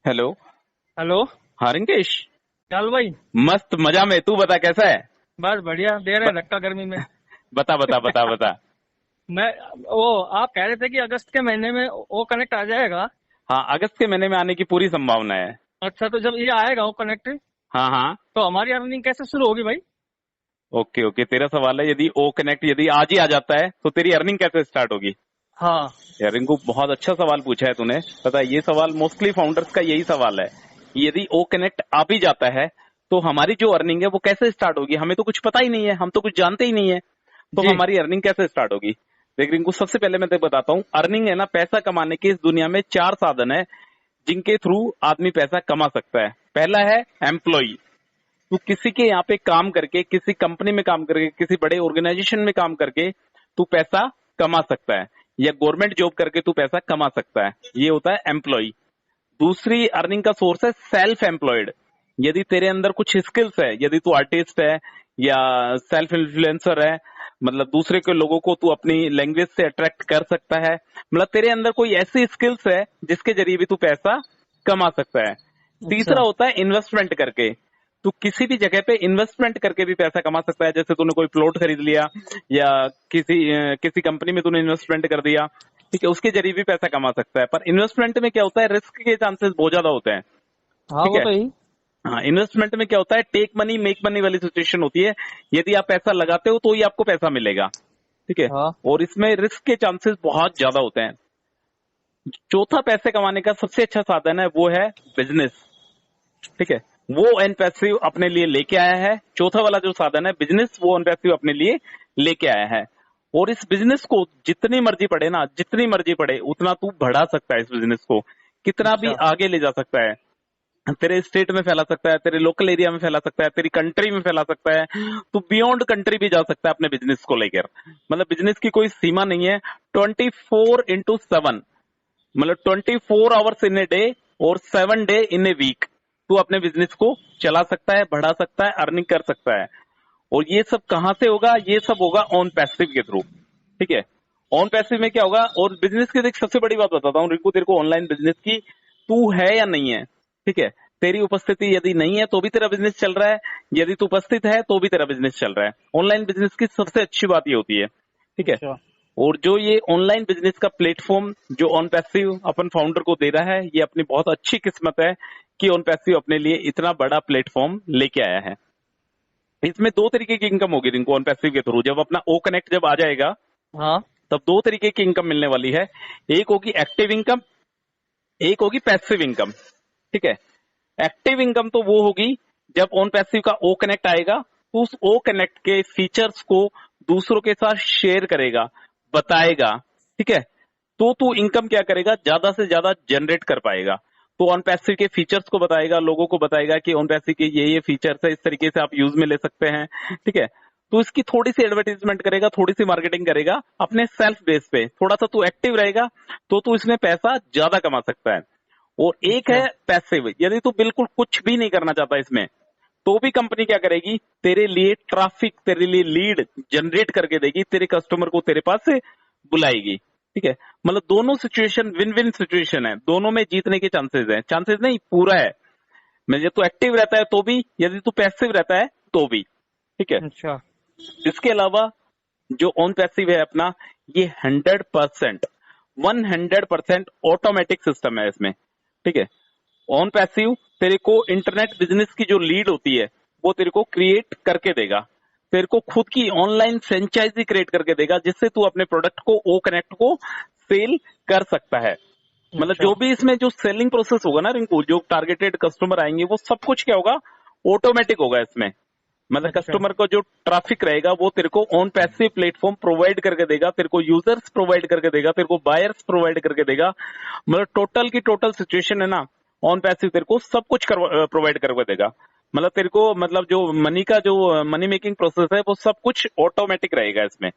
Hello. Hello. हाँ रिंकेश। चल भाई। मस्त मजा में। तू बता कैसा है? बस बढ़िया, दे रहे ब, हैं धक्का गर्मी में। बता बता बता बता। मैं वो आप कह रहे थे कि अगस्त के महीने में वो कनेक्ट आ जाएगा। हाँ, अगस्त के महीने में आने की पूरी संभावना है। अच्छा, तो जब ये आएगा वो कनेक्ट, हाँ हाँ। तो हमारी अर्निंग कैसे शुरू होगी भाई? ओके ओके, तेरा सवाल है यदि ओ कनेक्ट यदि आज ही आ जाता है तो तेरी अर्निंग कैसे स्टार्ट होगी। हाँ। यार रिंकू, बहुत अच्छा सवाल पूछा है तूने। पता है, ये सवाल मोस्टली फाउंडर्स का यही सवाल है। यदि ओ कनेक्ट आ भी जाता है तो हमारी जो अर्निंग है वो कैसे स्टार्ट होगी। हमें तो कुछ पता ही नहीं है, हम तो कुछ जानते ही नहीं है, तो जी। हमारी अर्निंग कैसे स्टार्ट होगी। देख रिंकू, सबसे पहले मैं तेरे बताता हूँ, अर्निंग है ना, पैसा कमाने के इस दुनिया में चार साधन है जिनके थ्रू आदमी पैसा कमा सकता है। पहला है एम्प्लॉय। तू किसी के यहाँ पे काम करके, किसी कंपनी में काम करके, किसी बड़े ऑर्गेनाइजेशन में काम करके तू पैसा कमा सकता है, या गवर्नमेंट जॉब करके तू पैसा कमा सकता है। ये होता है एम्प्लॉय। दूसरी अर्निंग का सोर्स है सेल्फ एम्प्लॉयड। यदि तेरे अंदर कुछ स्किल्स है, यदि तू आर्टिस्ट है या सेल्फ इन्फ्लुएंसर है, मतलब दूसरे के लोगों को तू अपनी लैंग्वेज से अट्रैक्ट कर सकता है, मतलब तेरे अंदर कोई ऐसी स्किल्स है जिसके जरिए भी तू पैसा कमा सकता है। अच्छा। तीसरा होता है इन्वेस्टमेंट करके। तू किसी भी जगह पे इन्वेस्टमेंट करके भी पैसा कमा सकता है, जैसे तूने कोई प्लॉट खरीद लिया या किसी कंपनी में तूने इन्वेस्टमेंट कर दिया, ठीक है, उसके जरिए भी पैसा कमा सकता है। पर इन्वेस्टमेंट में क्या होता है, रिस्क के चांसेस बहुत ज्यादा होते हैं। हाँ, ठीक वो है। तो ही। हाँ, इन्वेस्टमेंट में क्या होता है, टेक मनी मेक मनी वाली सिचुएशन होती है। यदि आप पैसा लगाते हो तो ही आपको पैसा मिलेगा। ठीक है। हाँ। और इसमें रिस्क के चांसेस बहुत ज्यादा होते हैं। चौथा पैसे कमाने का सबसे अच्छा साधन है, वो है बिजनेस। ठीक है। वो एन पैसिव अपने लिए लेके आया है। चौथा वाला जो साधन है बिजनेस, वो एन पैसिव अपने लिए लेके आया है। और इस बिजनेस को जितनी मर्जी पड़े ना, जितनी मर्जी पड़े उतना तू बढ़ा सकता है। इस बिजनेस को कितना भी अच्छा। आगे ले जा सकता है। तेरे स्टेट में फैला सकता है, तेरे लोकल एरिया में फैला सकता है, तेरी कंट्री में फैला सकता है। तू बियॉन्ड कंट्री भी जा सकता है अपने बिजनेस को लेकर। मतलब बिजनेस की कोई सीमा नहीं है। 24/7, मतलब 24 आवर्स इन ए डे और 7 डे इन ए वीक तू अपने बिजनेस को चला सकता है, बढ़ा सकता है, अर्निंग कर सकता है। और ये सब कहां से होगा, ये सब होगा ऑन पैसिव के थ्रू। ठीक है। ऑन पैसिव में क्या होगा, और बिजनेस की देख सबसे बड़ी बात बताता हूँ रिंकू तेरे को, ऑनलाइन बिजनेस की। तू है या नहीं है, ठीक है, तेरी उपस्थिति यदि नहीं है तो भी तेरा बिजनेस चल रहा है, यदि तू उपस्थित है तो भी तेरा बिजनेस चल रहा है। ऑनलाइन बिजनेस की सबसे अच्छी बात ये होती है। ठीक है। अच्छा। और जो ये ऑनलाइन बिजनेस का प्लेटफॉर्म जो ऑन पैसिव अपन फाउंडर को दे रहा है, ये अपनी बहुत अच्छी किस्मत है कि ऑन पैसिव अपने लिए इतना बड़ा प्लेटफॉर्म लेके आया है। इसमें दो तरीके की इनकम होगी रिंकू ऑन पैसिव के थ्रू। जब अपना ओ कनेक्ट जब आ जाएगा हाँ। तब दो तरीके की इनकम मिलने वाली है। एक होगी एक्टिव इनकम, एक होगी पैसिव इनकम। ठीक है। एक्टिव इनकम तो वो होगी जब ऑन पैसिव का ओ कनेक्ट आएगा तो उस ओ कनेक्ट के फीचर्स को दूसरों के साथ शेयर करेगा, बताएगा। ठीक है। तो तू इनकम क्या करेगा, ज्यादा से ज्यादा जनरेट कर पाएगा। तो ऑन पैसिव के फीचर्स को बताएगा, लोगों को बताएगा कि ऑन पैसिव के ये फीचर्स है, इस तरीके से आप यूज में ले सकते हैं। ठीक है। तो इसकी थोड़ी सी एडवर्टीजमेंट करेगा, थोड़ी सी मार्केटिंग करेगा अपने सेल्फ बेस पे, थोड़ा सा तू एक्टिव रहेगा तो तू इसमें पैसा ज्यादा कमा सकता है। और एक अच्छा। है पैसिव, यदि तू बिल्कुल कुछ भी नहीं करना चाहता इसमें, तो भी कंपनी क्या करेगी, तेरे लिए ट्रैफिक, तेरे लिए लीड जनरेट करके देगी, तेरे कस्टमर को तेरे पास से बुलाएगी। ठीक है। मतलब दोनों सिचुएशन विन विन सिचुएशन है, दोनों में जीतने के चांसेस है, चांसेस नहीं पूरा है। मैं जब तू एक्टिव रहता है तो भी, यदि तू पैसिव रहता है तो भी। ठीक है। अच्छा। इसके अलावा जो ऑन पैसिव है अपना, ये 100%, 100% ऑटोमेटिक सिस्टम है इसमें। ठीक है। ऑन पैसिव तेरे को इंटरनेट बिजनेस की जो लीड होती है वो तेरे को क्रिएट करके देगा। तेरे को खुद की ऑनलाइन फ्रेंचाइजी क्रिएट करके देगा, जिससे तू अपने प्रोडक्ट को, ओ कनेक्ट को सेल कर सकता है। मतलब अच्छा। जो भी इसमें जो सेलिंग प्रोसेस होगा ना रिंकू, जो टारगेटेड कस्टमर आएंगे वो सब कुछ क्या होगा, ऑटोमेटिक होगा इसमें। मतलब अच्छा। कस्टमर को जो ट्रैफिक रहेगा वो तेरे को ऑन पैसिव प्लेटफॉर्म प्रोवाइड करके देगा, तेरे को यूजर्स प्रोवाइड करके देगा, तेरे को बायर्स प्रोवाइड करके देगा। मतलब टोटल की टोटल सिचुएशन है ना, ऑन पैसिव तेरे को सब कुछ प्रोवाइड करके देगा। मतलब तेरे को, मतलब जो मनी का जो मनी मेकिंग प्रोसेस है वो सब कुछ ऑटोमेटिक रहेगा इसमें।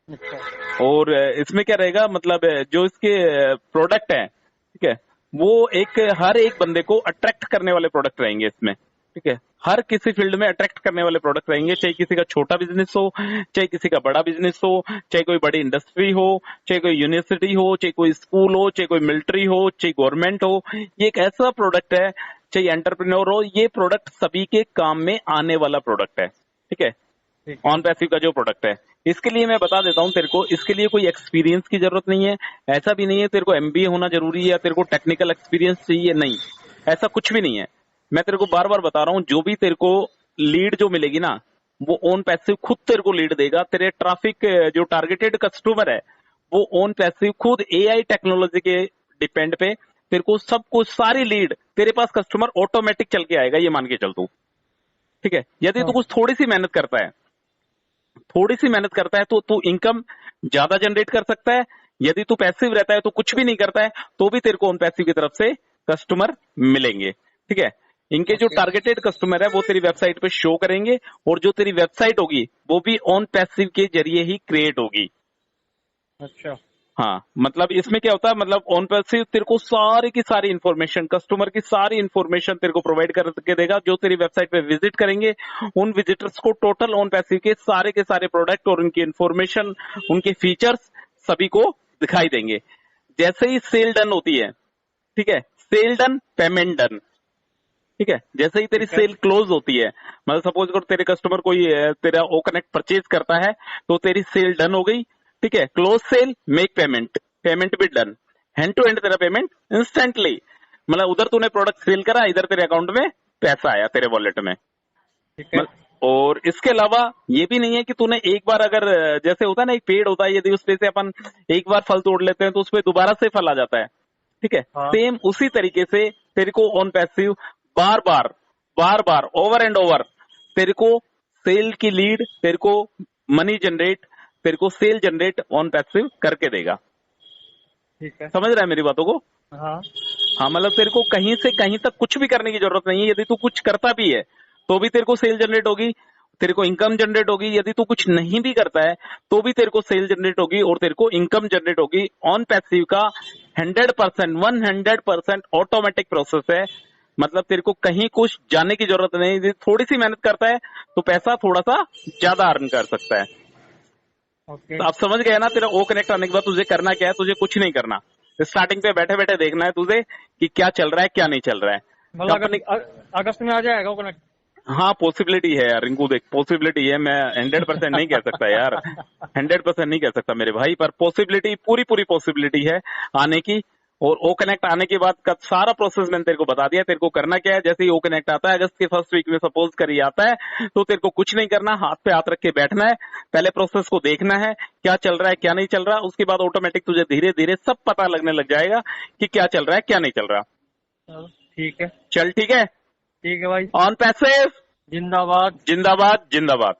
अच्छा। और इसमें क्या रहेगा, मतलब जो इसके प्रोडक्ट है, ठीक है, वो एक हर एक बंदे को अट्रैक्ट करने वाले प्रोडक्ट रहेंगे इसमें। ठीक है। हर किसी फील्ड में अट्रैक्ट करने वाले प्रोडक्ट रहेंगे, चाहे किसी का छोटा बिजनेस हो, चाहे किसी का बड़ा बिजनेस हो, चाहे कोई बड़ी इंडस्ट्री हो, चाहे कोई यूनिवर्सिटी हो, चाहे कोई स्कूल हो, चाहे कोई मिलिट्री हो, चाहे गवर्नमेंट हो। ये एक ऐसा प्रोडक्ट है, चाहे एंटरप्रेन्योर हो, ये प्रोडक्ट सभी के काम में आने वाला प्रोडक्ट है। ठीक है। ठीक है। ऑन पैसिव का जो प्रोडक्ट है, इसके लिए मैं बता देता हूँ तेरे को, इसके लिए कोई एक्सपीरियंस की जरूरत नहीं है। ऐसा भी नहीं है तेरे को एमबीए होना जरूरी है या तेरे को टेक्निकल एक्सपीरियंस चाहिए, नहीं, ऐसा कुछ भी नहीं है। मैं तेरे को बार बार बता रहा हूँ, जो भी तेरे को लीड जो मिलेगी ना, वो ऑन पैसिव खुद तेरे को लीड देगा। तेरे ट्रैफिक जो टारगेटेड कस्टमर है, वो ऑन पैसिव खुद एआई टेक्नोलॉजी के डिपेंड पे तेरे को सब कुछ, सारी लीड तेरे पास कस्टमर ऑटोमेटिक चल के आएगा, ये मान के चल तू। ठीक है। यदि तू हाँ। कुछ थोड़ी सी मेहनत करता है, थोड़ी सी मेहनत करता है, तो तू इनकम ज्यादा जनरेट कर सकता है। यदि तू पैसिव रहता है, तो कुछ भी नहीं करता है, तो भी तेरे को ऑन पैसिव की तरफ से कस्टमर मिलेंगे। ठीक है। इनके जो ओके। टारगेटेड कस्टमर है, वो तेरी वेबसाइट पे शो करेंगे, और जो तेरी वेबसाइट होगी वो भी ऑन पैसिव के जरिए ही क्रिएट होगी। अच्छा। हाँ, मतलब इसमें क्या होता है, मतलब ऑन पैसिव तेरे को सारी की सारी इंफॉर्मेशन, कस्टमर की सारी इंफॉर्मेशन तेरे को प्रोवाइड करके देगा। जो तेरी वेबसाइट पे विजिट करेंगे, उन विजिटर्स को टोटल ऑन पैसिव के सारे प्रोडक्ट और उनकी इंफॉर्मेशन, उनके फीचर्स सभी को दिखाई देंगे। जैसे ही सेल डन होती है, ठीक है, सेल डन पेमेंट डन। ठीक है। जैसे ही तेरी ठीक है। सेल क्लोज होती है, मतलब सपोज अगर तेरे कस्टमर कोई तेरा ओ कनेक्ट परचेज करता है, तो तेरी सेल डन हो गई। ठीक है। Close sale, make payment, payment भी डन, हैंड टू हैंड तेरा पेमेंट इंस्टेंटली। मतलब उधर तूने प्रोडक्ट सेल करा, इधर तेरे अकाउंट में पैसा आया, तेरे वॉलेट में। ठीक है। और इसके अलावा ये भी नहीं है कि तूने एक बार अगर, जैसे होता है ना, एक पेड़ होता है, यदि उस पे से अपन एक बार फल तोड़ लेते हैं, तो उस पे दोबारा से फल आ जाता है। ठीक है। हाँ। सेम उसी तरीके से तेरे को on passive bar bar, bar bar, over and over तेरे को सेल की लीड, तेरे को मनी जनरेट, तेरे को सेल जनरेट ऑन पैसिव करके देगा। ठीक है। समझ रहा है मेरी बातों को? हाँ। हाँ, मतलब तेरे को कहीं से कहीं तक कुछ भी करने की जरूरत नहीं है। यदि तू कुछ करता भी है, तो भी तेरे को सेल जनरेट होगी, तेरे को इनकम जनरेट होगी। यदि तू कुछ नहीं भी करता है, तो भी तेरे को सेल जनरेट होगी और तेरे को इनकम जनरेट होगी। ऑन पैसिव का 100%, 100% ऑटोमेटिक प्रोसेस है। मतलब तेरे को कहीं कुछ जाने की जरूरत नहीं। यदि थोड़ी सी मेहनत करता है, तो पैसा थोड़ा सा ज्यादा अर्न कर सकता है। ओके। तो आप समझ गए ना, तेरा ओ कनेक्ट आने के बाद तुझे करना क्या है? तुझे कुछ नहीं करना, स्टार्टिंग पे बैठे बैठे देखना है तुझे कि क्या चल रहा है, क्या नहीं चल रहा है। मतलब कंपनी, अगस्त में आ जाएगा वो कनेक्ट? हाँ, पॉसिबिलिटी है यार रिंकू, देख पॉसिबिलिटी है। मैं 100% नहीं कह सकता यार, 100% नहीं कह सकता मेरे भाई, पर पॉसिबिलिटी, पूरी पूरी पॉसिबिलिटी है आने की। और ओ कनेक्ट आने के बाद का सारा प्रोसेस मैंने तेरे को बता दिया। तेरे को करना क्या है, जैसे ही ओ कनेक्ट आता है अगस्त के फर्स्ट वीक में, सपोज करिए आता है, तो तेरे को कुछ नहीं करना, हाथ पे हाथ रख के बैठना है। पहले प्रोसेस को देखना है, क्या चल रहा है, क्या नहीं चल रहा। उसके बाद ऑटोमेटिक तुझे धीरे धीरे सब पता लगने लग जाएगा कि क्या चल रहा है, क्या नहीं चल रहा। चलो, ठीक है। चल ठीक है। ठीक है भाई। ऑन पैसिव जिंदाबाद। जिंदाबाद, जिंदाबाद।